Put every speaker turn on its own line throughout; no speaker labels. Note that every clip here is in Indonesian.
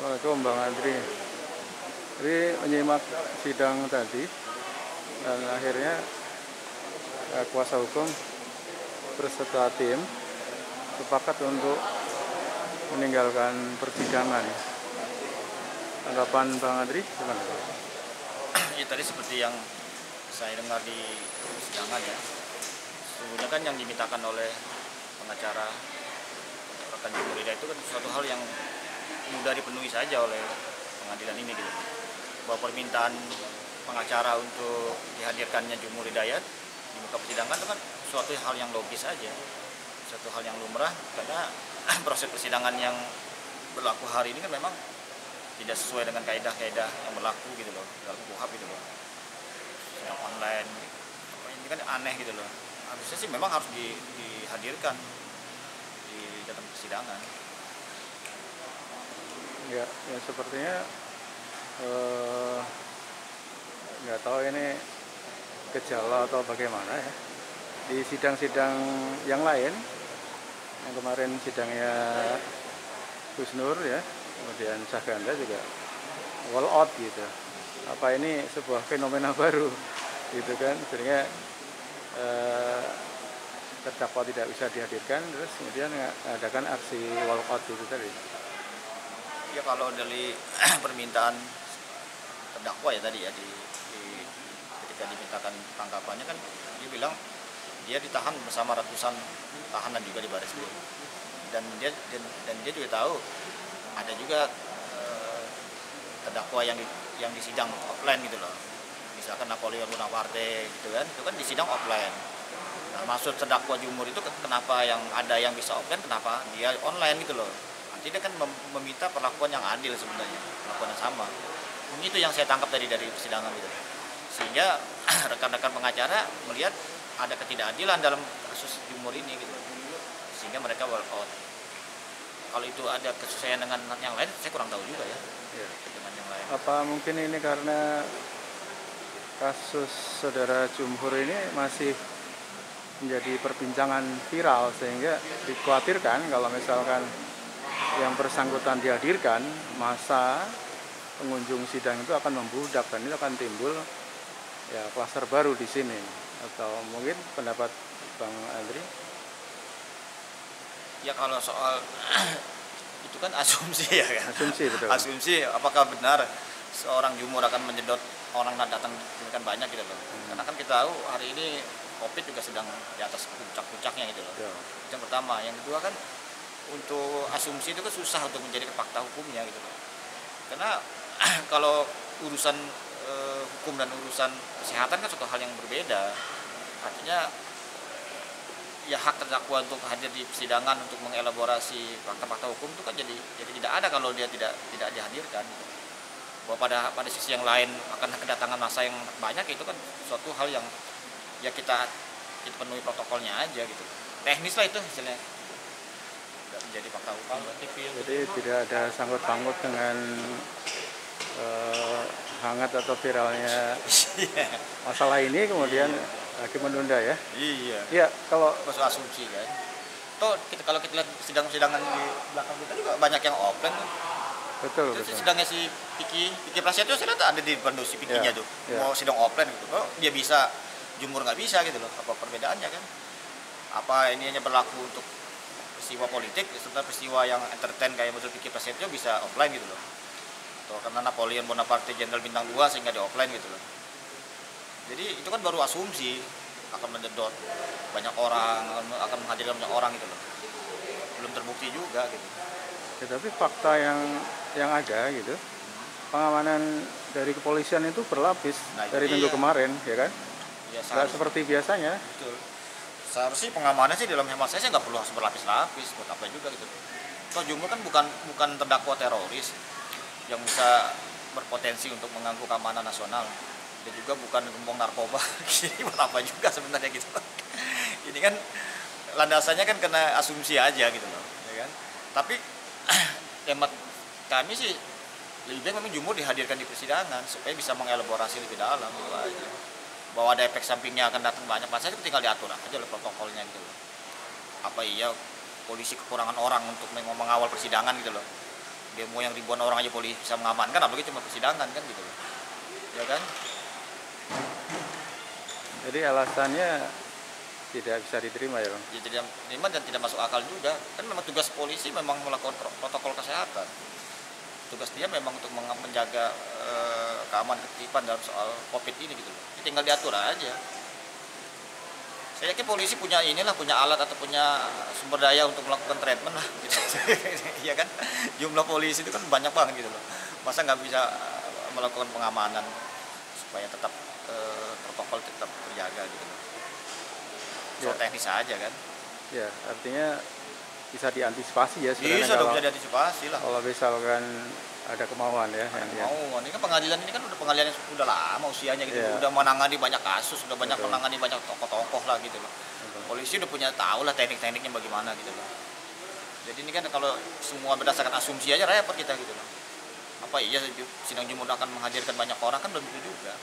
Assalamualaikum Bang Andri. Jadi menyimak sidang tadi dan akhirnya kuasa hukum berserta tim sepakat untuk meninggalkan persidangan. Tanggapan Bang Andri gimana?
Ya tadi seperti yang saya dengar di persidangan ya, sesungguhnya kan yang dimintakan oleh pengacara rekan Jumur Hidayat itu kan suatu hal yang mudah dipenuhi saja oleh pengadilan ini gitu. Bahwa permintaan pengacara untuk dihadirkannya Jumur Hidayat di muka persidangan itu kan suatu hal yang logis saja, suatu hal yang lumrah karena proses persidangan yang berlaku hari ini kan memang tidak sesuai dengan kaidah-kaidah yang berlaku gitu loh dalam KUHP gitu loh. Yang online ini kan aneh gitu loh. Harusnya sih memang harus dihadirkan di dalam persidangan.
Ya sepertinya nggak tahu ini gejala atau bagaimana ya. Di sidang-sidang yang lain, yang kemarin sidangnya Gus Nur ya, kemudian Syahganda juga all out gitu. Apa ini sebuah fenomena baru gitu kan, sehingga terdakwa tidak bisa dihadirkan, terus kemudian mengadakan aksi all out itu tadi.
Ya kalau dari permintaan terdakwa ya tadi ya ketika dimintakan tangkapannya kan dia bilang dia ditahan bersama ratusan tahanan juga di Baris Krim dan dia juga tahu ada juga terdakwa yang disidang offline gitu loh, misalkan Napoleon Bonaparte gitu kan, itu kan disidang offline. Nah maksud terdakwa Jumur itu kenapa yang ada yang bisa offline, kenapa dia online gitu loh. Nanti dia kan meminta perlakuan yang adil sebenarnya, perlakuan yang sama. Itu yang saya tangkap dari persidangan gitu. Sehingga rekan-rekan pengacara melihat ada ketidakadilan dalam kasus Jumur ini gitu. Sehingga mereka walkout. Kalau itu ada kesesuaian dengan yang lain, saya kurang tahu juga ya. Dengan yang lain.
Apa mungkin ini karena kasus saudara Jumhur ini masih menjadi perbincangan viral sehingga dikhawatirkan kalau misalkan yang bersangkutan dihadirkan, masa pengunjung sidang itu akan membludak dan itu akan timbul ya klaster baru di sini. Atau mungkin pendapat Bang Andri?
Ya kalau soal itu kan asumsi ya kan.
Asumsi betul.
Asumsi apakah benar seorang Jumur akan menyedot orang datang kan banyak gitu loh. Karena kan kita tahu hari ini COVID juga sedang di atas puncak-puncaknya gitu loh.
Ya.
Itu yang pertama. Yang kedua kan untuk asumsi itu kan susah untuk menjadi fakta hukumnya gitu loh. Karena kalau urusan hukum dan urusan kesehatan kan suatu hal yang berbeda. Artinya ya hak terdakwa untuk hadir di persidangan untuk mengelaborasi fakta-fakta hukum itu kan jadi tidak ada kalau dia tidak dihadirkan. Bahwa pada sisi yang lain akan kedatangan massa yang banyak itu kan suatu hal yang ya kita penuhi protokolnya aja gitu. Teknis lah itu istilahnya. Menjadi fakta hukum.
Jadi tidak ada sangkut paut dengan hangat atau viralnya masalah ini kemudian hakim menunda ya.
Iya.
Iya, kalau
masuk asumsi kan. Kalau kita lihat sidang-sidangan di belakang kita juga banyak yang offline kan.
betul.
Sidangnya si Piki Prasetyo saya lihat ada di depan si Pikinya tuh.
Ya.
Mau sidang offline gitu. Kok dia bisa, Jumur nggak bisa gitu loh. Apa perbedaannya kan? Apa ini hanya berlaku untuk peristiwa politik, sebenarnya peristiwa yang entertain kayak betul Piki Prasetyo bisa offline gitu loh. Atau karena Napoleon Bonaparte Jenderal Bintang 2 sehingga di offline gitu loh. Jadi itu kan baru asumsi akan menyedot banyak orang, akan menghadirkan banyak orang gitu loh. Belum terbukti juga gitu.
Ya, tapi fakta yang ada gitu, pengamanan dari kepolisian itu berlapis dari minggu kemarin, ya kan?
Ya,
nggak seperti biasanya.
Betul. Seharusnya pengamanannya sih dalam hemat saya nggak perlu harus berlapis-lapis, buat apa juga gitu. Toh Jumur kan bukan terdakwa teroris yang bisa berpotensi untuk mengganggu keamanan nasional. Dia juga bukan gembong narkoba, jadi buat apa juga sebenarnya gitu. Ini kan landasannya kan kena asumsi aja gitu loh, ya kan? Tapi hemat kami sih lebih baik memang Jumur dihadirkan di persidangan supaya bisa mengelaborasi lebih dalam gitu aja. Bahwa ada efek sampingnya akan datang banyak, masa itu tinggal diatur aja oleh protokolnya gitu loh. Apa iya polisi kekurangan orang untuk mengawal persidangan gitu loh. demo yang ribuan orang aja polisi bisa mengamankan, apalagi cuma persidangan kan gitu loh. Ya kan?
Jadi alasannya tidak bisa diterima ya Bang?
Ya tidak diterima dan tidak masuk akal juga. Kan memang tugas polisi memang melakukan protokol kesehatan. Tugas dia memang untuk menjaga keamanan ketertiban dalam soal COVID ini gitu loh. Ini tinggal diatur aja. Saya yakin polisi punya alat atau punya sumber daya untuk melakukan treatment lah gitu. Iya kan, jumlah polisi itu kan banyak banget gitu loh, masa nggak bisa melakukan pengamanan supaya tetap protokol tetap terjaga gitu loh. Soal teknis aja kan
ya, artinya bisa diantisipasi ya sebenarnya.
Bisa diantisipasi lah
kalau misalkan ada kemauan ya.
Kemauan. Ini kan pengadilan ini kan udah pengadilan yang sudah lama usianya gitu. Udah menangani banyak kasus, udah banyak menangani banyak tokoh-tokoh lah gitu loh. Polisi udah punya tahu lah teknik-tekniknya bagaimana gitu loh. Jadi ini kan kalau semua berdasarkan asumsi aja repot kita gitu loh. Apa iya sidang jumur akan menghadirkan banyak orang, kan belum tentu juga.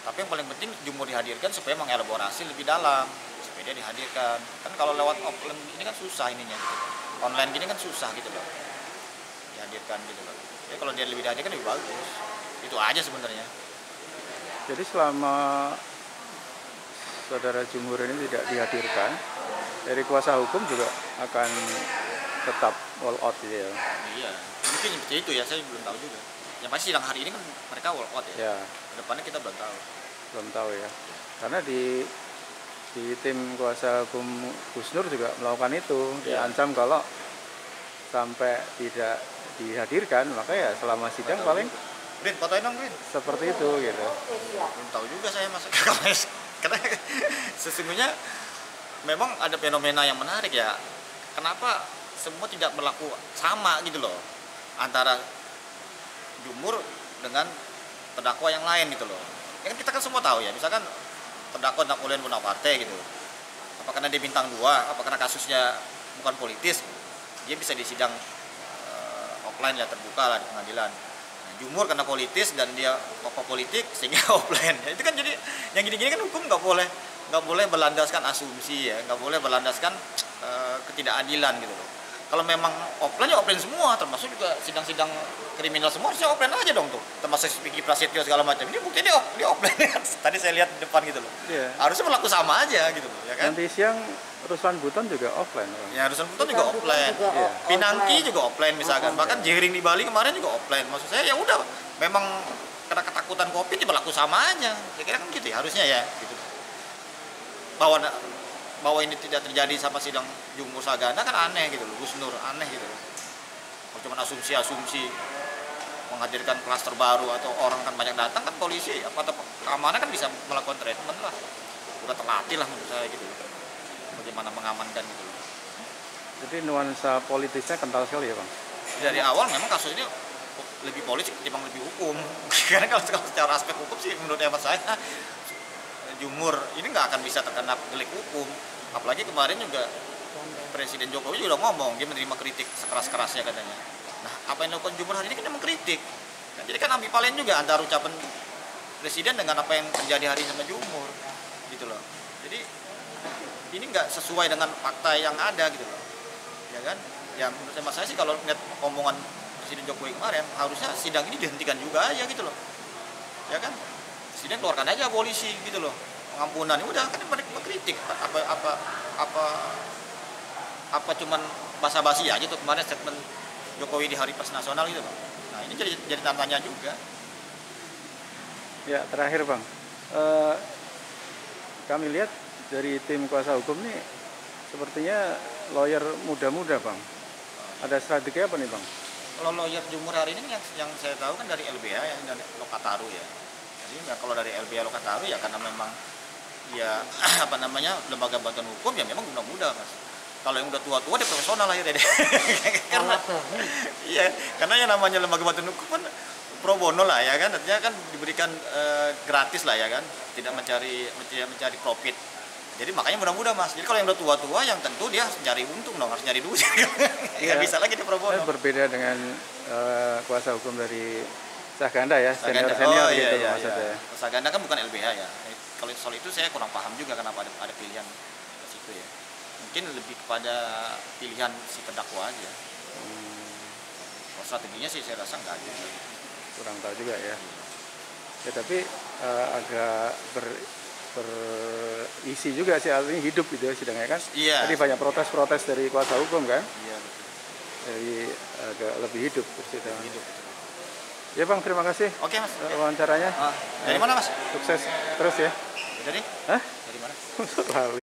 Tapi yang paling penting jumur dihadirkan supaya mengelaborasi lebih dalam, supaya dia dihadirkan. Kan kalau lewat offline ini kan susah ininya gitu loh. Online gini kan susah gitu loh. Dihadirkan gitu loh. Ya kalau dia lebih dihadirkan lebih bagus. Itu aja sebenarnya.
Jadi selama saudara jumhur ini tidak dihadirkan, dari kuasa hukum juga akan tetap all out gitu ya?
Iya, mungkin seperti itu ya, saya belum tahu juga. Yang pasti sidang hari ini kan mereka all out ya. Kedepannya kita belum tahu.
Belum tahu ya. Karena di tim kuasa hukum Gus Nur juga melakukan itu, diancam kalau sampai tidak dihadirkan, maka ya selama sidang paling
Brin, fotoin dong Brin.
Seperti itu gitu.
Belum tahu juga saya mas. Karena sesungguhnya memang ada fenomena yang menarik ya. Kenapa semua tidak berlaku sama gitu loh antara jumur dengan terdakwa yang lain gitu loh. Ya kan kita kan semua tahu ya, misalkan terdakwa Napoleon Bonaparte gitu. Apa karena dia bintang 2, apa karena kasusnya bukan politis, dia bisa disidang offline ya, terbuka lah di pengadilan. Nah, jumur karena politis dan dia tokoh politik sehingga offline. Ya, itu kan jadi yang gini-gini kan hukum nggak boleh berlandaskan asumsi ya, nggak boleh berlandaskan ketidakadilan gitu loh. Kalau memang offline ya offline semua, termasuk juga sidang-sidang kriminal semua harusnya offline aja dong tuh, termasuk Vicky Prasetyo segala macam. Ini buktinya dia offline kan. Tadi saya lihat di depan gitu loh. Harusnya berlaku sama aja gitu loh, ya kan?
Nanti siang Ruslan Buton juga offline.
Ya, Ruslan Buton juga offline. Pinangki juga offline misalkan. Bahkan Jering di Bali kemarin juga offline. Maksud saya ya udah, memang karena ketakutan Covid ya berlaku sama aja. Saya kira kan gitu ya, harusnya ya gitu. Bahwa ini tidak terjadi sama sidang Jumhur Sagana kan aneh gitu loh, Gus Nur aneh gitu loh. Kalau cuma asumsi menghadirkan klaster baru atau orang kan banyak datang, kan polisi atau keamanan kan bisa melakukan treatment lah. Udah terlatih lah menurut saya gitu loh. Bagaimana mengamankan gitu loh.
Jadi nuansa politisnya kental sekali ya Bang?
Dari awal memang kasus ini lebih politik ketimbang lebih hukum. Karena kalau secara aspek hukum sih menurut hemat saya Jumhur ini nggak akan bisa terkena delik hukum. Apalagi kemarin juga Presiden Jokowi juga udah ngomong dia menerima kritik sekeras-kerasnya katanya. Nah, apa yang dilakukan Jumhur hari ini kan mengkritik. Nah, jadi kan ambivalen juga antara ucapan Presiden dengan apa yang terjadi hari ini sama Jumhur gitu loh. Jadi ini nggak sesuai dengan fakta yang ada gitu loh, ya kan? Ya menurut saya sih kalau lihat omongan Presiden Jokowi kemarin harusnya sidang ini dihentikan juga aja gitu loh, ya kan? Presiden keluarkan aja polisi gitu loh, pengampunan. Udah kan mereka mengkritik apa cuman basa-basi aja tuh kemarin statement Jokowi di Hari Pers Nasional gitu loh. Nah ini jadi tantanya juga.
Ya terakhir Bang, kami lihat dari tim kuasa hukum nih sepertinya lawyer muda-muda Bang. Ada strategi apa nih Bang?
Kalau lawyer Jumhur hari ini yang saya tahu kan dari LBH yang dari Lokataru ya. Jadi ya kalau dari LBH Lokataru ya karena memang ya apa namanya lembaga bantuan hukum ya memang muda-muda Mas. Kalau yang udah tua-tua dia profesional akhirnya deh. Karena yang namanya lembaga bantuan hukum kan pro bono lah ya kan, artinya kan diberikan gratis lah ya kan, tidak mencari profit. Jadi makanya mudah-mudah Mas. Jadi kalau yang udah tua-tua yang tentu dia harus nyari untung dong, harus nyari duit. Nggak bisa lagi dia pro bono.
Berbeda dengan kuasa hukum dari Saganda ya, senior gitu maksudnya.
Saganda kan bukan LBH ya. Kalau soal itu saya kurang paham juga kenapa ada pilihan ke situ ya. Mungkin lebih kepada pilihan si terdakwa aja. Kalau strateginya sih saya rasa nggak ada.
Kurang tahu juga ya. Ya tapi agak berisi juga sih, artinya hidup gitu ya sidangnya kan.
Iya.
Tadi banyak protes-protes dari kuasa hukum kan.
Iya betul.
Jadi agak lebih hidup persidangan.
Hidup.
Ya Bang, terima kasih
Oke Mas.
wawancaranya.
Dari mana Mas?
Sukses terus ya.
Dari?
Hah?
Dari mana?
Lalu.